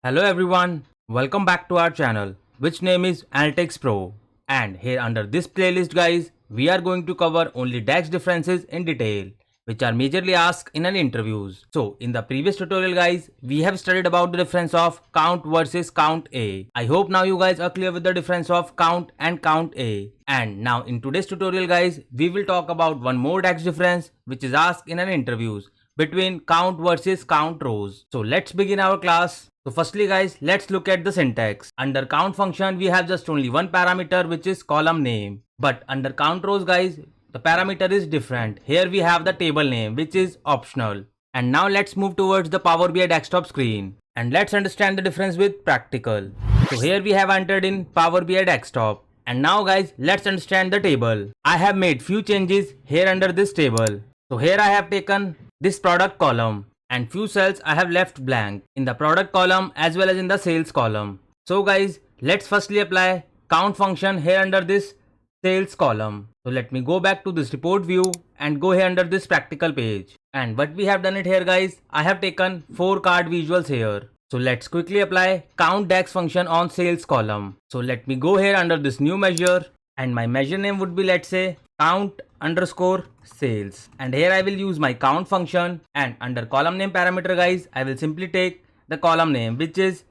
Hello everyone, welcome back to our channel, which name is Analytics Pro. And here under this playlist guys, we are going to cover only DAX differences in detail, which are majorly asked in an interviews. So in the previous tutorial guys, we have studied about the difference of count versus count A. I hope now you guys are clear with the difference of count and count A. And now in today's tutorial guys, we will talk about one more DAX difference which is asked in an interviews between count versus count rows. So let's begin our class. So firstly guys, let's look at the syntax. Under count function, we have just only one parameter which is column name. But under count rows guys, the parameter is different. Here we have the table name which is optional. And now let's move towards the Power BI desktop screen. And let's understand the difference with practical. So here we have entered in Power BI desktop. And now guys, let's understand the table. I have made few changes here under this table. So here I have taken this product column and few cells I have left blank in the product column as well as in the sales column. So guys, let's firstly apply count function here under this sales column. So let me go back to this report view and go here under this practical page. And what we have done it here guys, I have taken 4 card visuals here. So let's quickly apply count DAX function on sales column. So let me go here under this new measure and my measure name would be, let's say, count underscore sales. And here I will use my count function, and under column name parameter guys, I will simply take the column name which is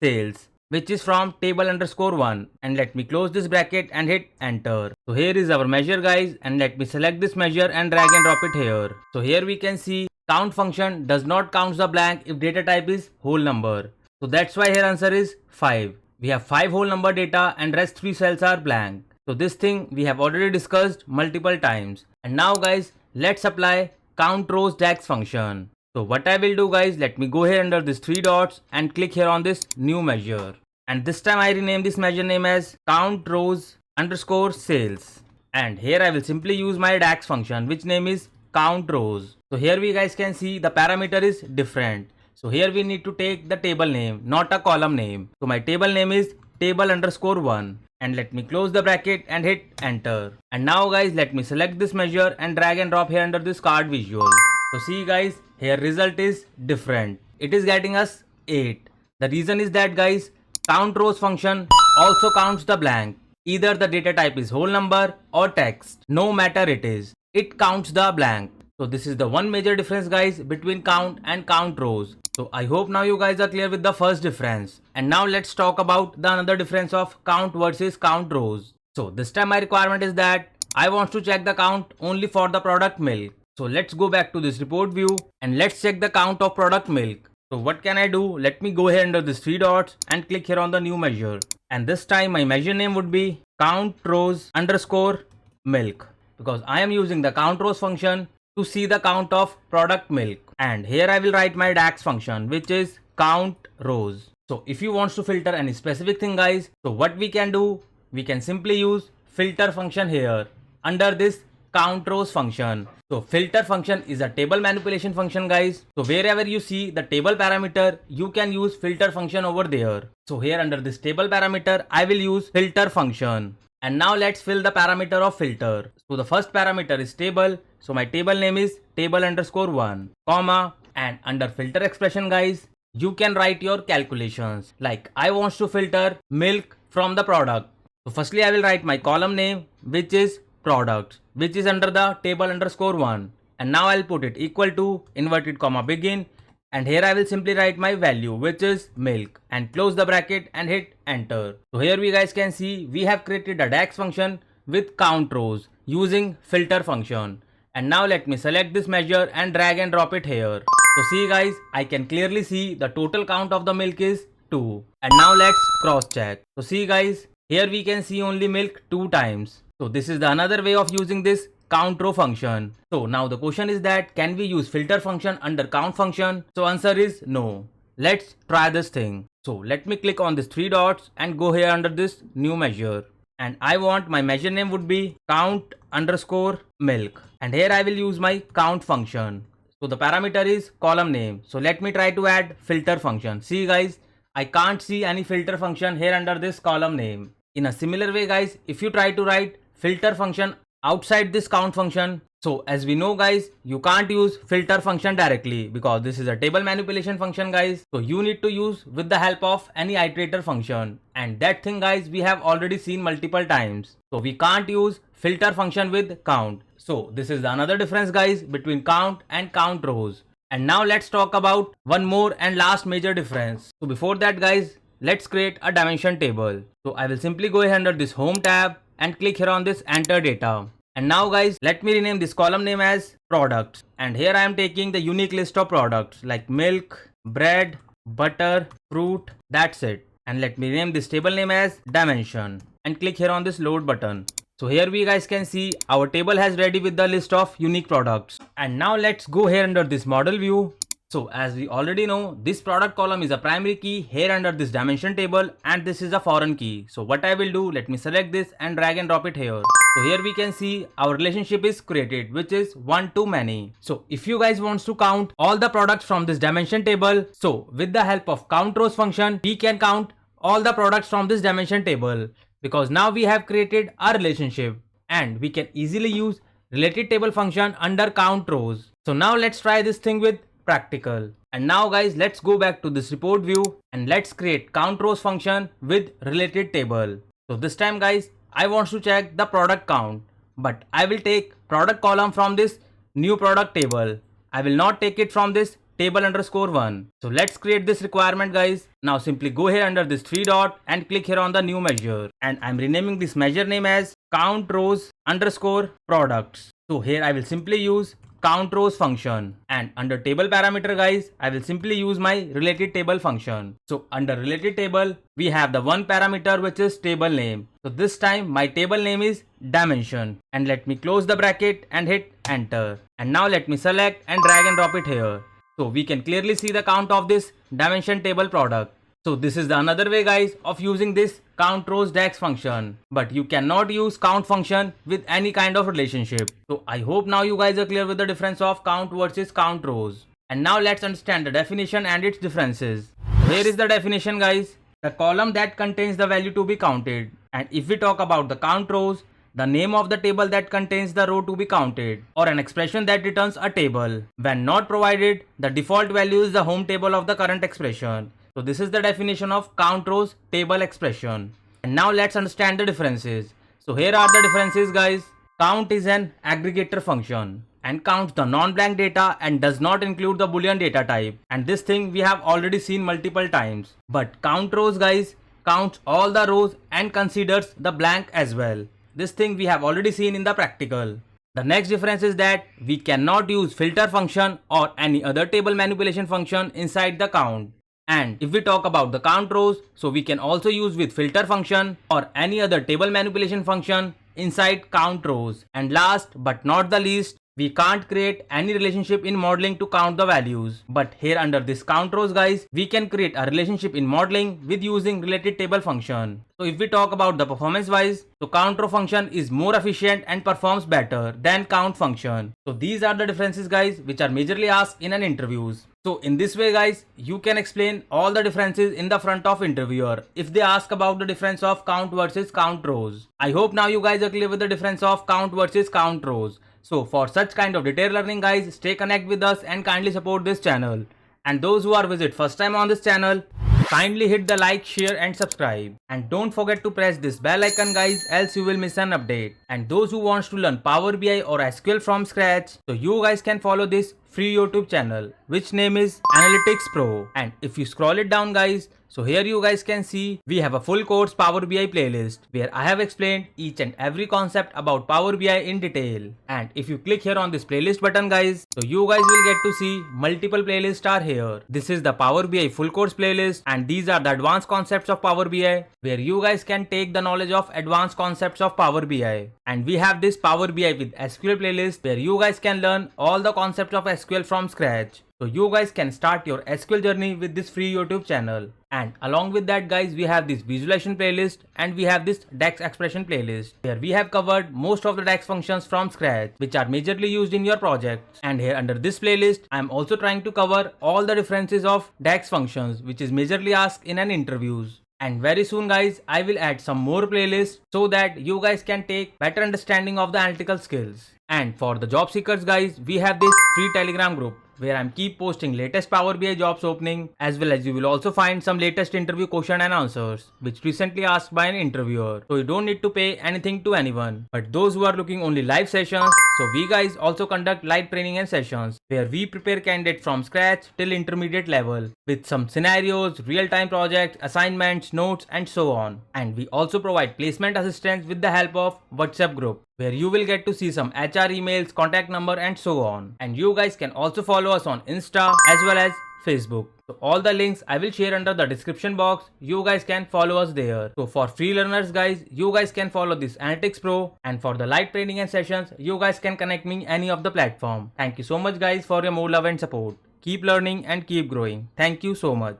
sales, which is from table underscore 1, and let me close this bracket and hit enter. So here is our measure guys, and let me select this measure and drag and drop it here. So here we can see count function does not count the blank if data type is whole number. So that's why here answer is 5. We have 5 whole number data and rest 3 cells are blank. So this thing we have already discussed multiple times. And now guys, let's apply count rows DAX function. So what I will do guys, let me go here under this 3 dots and click here on this new measure. And this time I rename this measure name as count rows underscore sales. And here I will simply use my DAX function which name is count rows. So here we guys can see the parameter is different. So here we need to take the table name, not a column name. So my table name is table underscore 1. And let me close the bracket and hit enter. And now guys, let me select this measure and drag and drop here under this card visual. So see guys, here result is different. It is getting us 8. The reason is that guys, count rows function also counts the blank. Either the data type is whole number or text. No matter it is, it counts the blank. So this is the one major difference guys between count and count rows. So I hope now you guys are clear with the first difference. And now let's talk about the another difference of count versus count rows. So this time my requirement is that I want to check the count only for the product milk. So let's go back to this report view and let's check the count of product milk. So what can I do? Let me go here under this 3 dots and click here on the new measure. And this time my measure name would be count rows underscore milk, because I am using the count rows function to see the count of product milk. And here I will write my DAX function which is count rows. So if you want to filter any specific thing guys, so what we can do, we can simply use filter function here under this count rows function. So filter function is a table manipulation function guys. So wherever you see the table parameter, you can use filter function over there. So here under this table parameter, I will use filter function. And now let's fill the parameter of filter. So the first parameter is table. So my table name is table underscore 1, comma, and under filter expression guys, you can write your calculations. Like I want to filter milk from the product. So firstly I will write my column name which is product, which is under the table underscore 1. And now I'll put it equal to inverted comma begin. And here I will simply write my value which is milk and close the bracket and hit enter. So here we guys can see we have created a DAX function with count rows using filter function. And now let me select this measure and drag and drop it here. So see guys, I can clearly see the total count of the milk is 2. And now let's cross check. So see guys, here we can see only milk 2 times. So this is the another way of using this count row function. So now the question is that can we use filter function under count function? So answer is no. Let's try this thing. So let me click on this 3 dots and go here under this new measure. And I want my measure name would be count underscore milk. And here I will use my count function. So the parameter is column name. So let me try to add filter function. See guys, I can't see any filter function here under this column name. In a similar way guys, if you try to write filter function outside this count function. So as we know guys, you can't use filter function directly because this is a table manipulation function guys. So you need to use with the help of any iterator function, and that thing guys we have already seen multiple times. So we can't use filter function with count. So this is another difference guys between count and count rows. And now let's talk about one more and last major difference. So before that guys, let's create a dimension table. So I will simply go ahead under this home tab and click here on this enter data. And now guys, let me rename this column name as products. And here I am taking the unique list of products like milk, bread, butter, fruit, that's it. And let me rename this table name as dimension and click here on this load button. So here we guys can see our table has ready with the list of unique products. And now let's go here under this model view. So as we already know, this product column is a primary key here under this dimension table, and this is a foreign key. So what I will do, let me select this and drag and drop it here. So here we can see our relationship is created, which is one to many. So if you guys wants to count all the products from this dimension table, so with the help of count rows function, we can count all the products from this dimension table, because now we have created a relationship and we can easily use related table function under count rows. So now let's try this thing with practical. And now guys, let's go back to this report view and let's create count rows function with related table. So this time guys, I want to check the product count, but I will take product column from this new product table. I will not take it from this table underscore 1. So let's create this requirement guys. Now simply go here under this 3 dot and click here on the new measure, and I'm renaming this measure name as count rows underscore products. So here I will simply use count rows function, and under table parameter guys, I will simply use my related table function. So under related table, we have the one parameter which is table name. So this time my table name is dimension, and let me close the bracket and hit enter. And now let me select and drag and drop it here. So we can clearly see the count of this dimension table product. So this is the another way guys of using this count rows DAX function, but you cannot use count function with any kind of relationship. So I hope now you guys are clear with the difference of count versus count rows. And now let's understand the definition and its differences. Here is the definition guys: the column that contains the value to be counted. And if we talk about the count rows, the name of the table that contains the row to be counted, or an expression that returns a table. When not provided, the default value is the home table of the current expression. So this is the definition of count rows table expression. And now let's understand the differences. So here are the differences guys. Count is an aggregator function and counts the non-blank data and does not include the boolean data type. And this thing we have already seen multiple times. But count rows guys counts all the rows and considers the blank as well. This thing we have already seen in the practical. The next difference is that we cannot use filter function or any other table manipulation function inside the count. And if we talk about the count rows, so we can also use with filter function or any other table manipulation function inside count rows. And last but not the least, we can't create any relationship in modeling to count the values. But here under this count rows guys, we can create a relationship in modeling with using related table function. So if we talk about the performance wise, so count row function is more efficient and performs better than count function. So these are the differences guys which are majorly asked in an interviews. So in this way guys, you can explain all the differences in the front of interviewer if they ask about the difference of count versus count rows. I hope now you guys are clear with the difference of count versus count rows. So for such kind of detailed learning guys, stay connected with us and kindly support this channel. And those who are visit first time on this channel, kindly hit the like, share and subscribe. And don't forget to press this bell icon guys, else you will miss an update. And those who wants to learn Power BI or SQL from scratch, so you guys can follow this free YouTube channel which name is Analytics Pro. And if you scroll it down guys, so here you guys can see we have a full course Power BI playlist where I have explained each and every concept about Power BI in detail. And if you click here on this playlist button guys, so you guys will get to see multiple playlists are here. This is the Power BI full course playlist, and these are the advanced concepts of Power BI where you guys can take the knowledge of advanced concepts of Power BI. And we have this Power BI with SQL playlist where you guys can learn all the concepts of SQL from scratch. So you guys can start your SQL journey with this free YouTube channel. And along with that guys, we have this visualization playlist and we have this DAX expression playlist where we have covered most of the DAX functions from scratch which are majorly used in your projects. And here under this playlist, I am also trying to cover all the differences of DAX functions which is majorly asked in an interviews. And very soon guys, I will add some more playlists so that you guys can take better understanding of the analytical skills. And for the job seekers guys, we have this free Telegram group where I'm keep posting latest Power BI jobs opening, as well as you will also find some latest interview question and answers which recently asked by an interviewer. So you don't need to pay anything to anyone. But those who are looking only live sessions, so we guys also conduct live training and sessions where we prepare candidates from scratch till intermediate level with some scenarios, real-time projects, assignments, notes and so on. And we also provide placement assistance with the help of WhatsApp group where you will get to see some HR emails, contact number and so on. And you guys can also follow us on Insta as well as Facebook. So all the links I will share under the description box. You guys can follow us there. So for free learners guys, you guys can follow this Analytics Pro, and for the live training and sessions, you guys can connect me any of the platform. Thank you so much guys for your more love and support. Keep learning and keep growing. Thank you so much.